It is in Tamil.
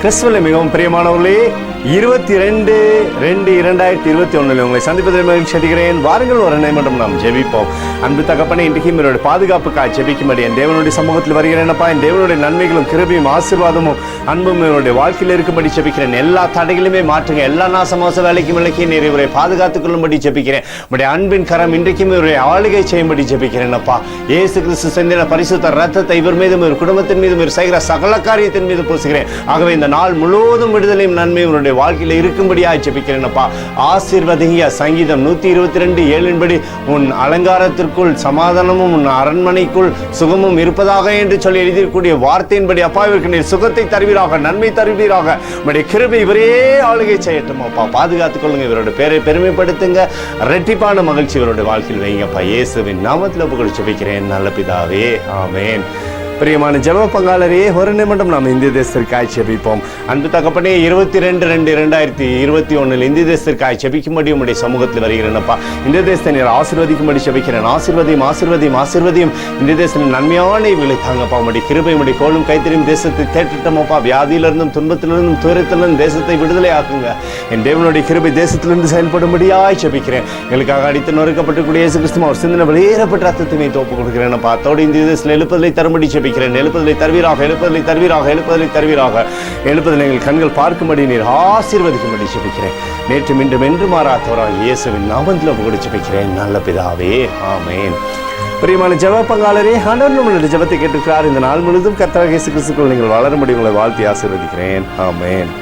கிறிஸ்துவில் மிகவும் பிரியமானவர்களே, 22/2/2021 உங்களை சந்திப்பதில் மகிழ்ச்சி அடைகிறேன். வாருங்கள், ஒரு நிமிடம் நாம் ஜெபிப்போம். அன்பு தகப்பனே, இன்றைக்கு என்னுடைய பாதுகாப்புக்காக ஜெபிக்கும்படி என் தேவனுடைய சமூகத்தில் வருகிறேனப்பா. என் தேவனுடைய நன்மைகளும் கிருபையும் ஆசீர்வாதமும் அன்பும் என்னுடைய வாழ்க்கையில் இருக்கும்படி ஜெபிக்கிறேன். எல்லா தடைகளுமே மாற்றுங்க. எல்லா நாசமோச வேலைக்கும் விலக்கி நீர் இவரை பாதுகாத்துக் கொள்ளும்படி ஜெபிக்கிறேன். உடைய அன்பின் கரம் இன்றைக்கும் இவரை ஆளுகை செய்யும்படி ஜெபிக்கிறேன் அப்பா. இயேசு கிறிஸ்து சிந்தின பரிசுத்த ரத்தத்தை இவர் மீதும் இவர் குடும்பத்தின் மீதும் இவர் செய்கிற சகல காரியத்தின் மீது பூசுகிறேன். ஆகவே இந்த நாள் முழுவதும் விடுதலையும் நன்மையும் உன்னுடைய வாழ்க்கையில் இருக்கும்படியாக ஜெபிக்கிறேனப்பா. ஆசீர்வதிங்க. சங்கீதம் 122:7 உன் அலங்காரத்திற்குள் சமாதானமும் உன் அரண்மனைக்குள் சுகமும் இருப்பதாக என்று சொல்லி எழுதியிருக்கூடிய வார்த்தையின்படி அப்பா, இவருக்கு நீர் சுகத்தை தருவீராக, நன்மை தருவீராக. உம்முடைய கிருபை இவரே ஆளுகை செய்யட்டும் அப்பா. பாதுகாத்துக் கொள்ளுங்க. இவருடைய பேரை பெருமைப்படுத்துங்க. இரட்டிப்பான மகிழ்ச்சி இவருடைய வாழ்க்கையில் வைங்கப்பா. இயேசுவின் நாமத்தில் புகழ் ஜெபிக்கிறேன் நல்ல பிதாவே, ஆமென். பிரியமான ஜெப பங்காளரே, ஒரு நிமிடம் நாம் இந்திய தேசத்திற்காய் ஜெபிப்போம். அன்பு தகப்பனே, 22/2/2021 இந்திய தேசத்திற்காய் ஜெபிக்கும்படி உம்முடைய சமூகத்தில் வருகிறேனப்பா. இந்திய தேசத்தை நீர் ஆசீர்வதிக்கும்படி ஜெபிக்கிறேன். ஆசீர்வதியும் இந்திய தேசத்தின் நன்மையான இவர்களை தாங்கப்பா. உம்முடைய கிருபை உம்முடைய கோலும் கைத்தறியும் தேசத்தை தேற்றிட்டோமப்பா. வியாதியிலிருந்தும் துன்பத்திலிருந்தும் துயரத்திலிருந்தும் தேசத்தை விடுதலை ஆக்குங்க. என் தேவனுடைய கிருபை தேசத்திலிருந்து செயல்படும்படியாய் ஜெபிக்கிறேன். எங்களுக்காக அடித்து நொறுக்கப்பட்டக்கூடிய இயேசு கிறிஸ்து அவர் சிந்தனை வெளியேறப்பட்ட ரத்தத்தை தோப்பு கொடுக்கிறேனப்பா. அதோடு இந்திய தேசத்தில் எழுப்புதலை தரும்படி எழுப்புதலை தருவீராக, எழுப்புதலை தருவீராக, எழுப்புதலை தருவீராக. எழுப்புதலை எங்கள் கண்கள் பார்க்கும்படி நீர் ஆசீர்வதிக்கும்படி ஜெபிக்கிறேன். நேற்று மீண்டும் என்று மாறாதவராக இயேசுவின் நாமத்தில் புகழ் ஜெபிக்கிறேன் நல்ல பிதாவே, ஆமென். பிரியமான ஜெப பங்காளரே, ஆண்டவர் நம்மளுடைய ஜெபத்தை கேட்டுக்கிறார். இந்த நாள் முழுவதும் கர்த்தராகிய இயேசு கிறிஸ்துவுக்குள் நீங்கள் வளரும்படி உங்களை வாழ்த்தி ஆசீர்வதிக்கிறேன். ஆமென்.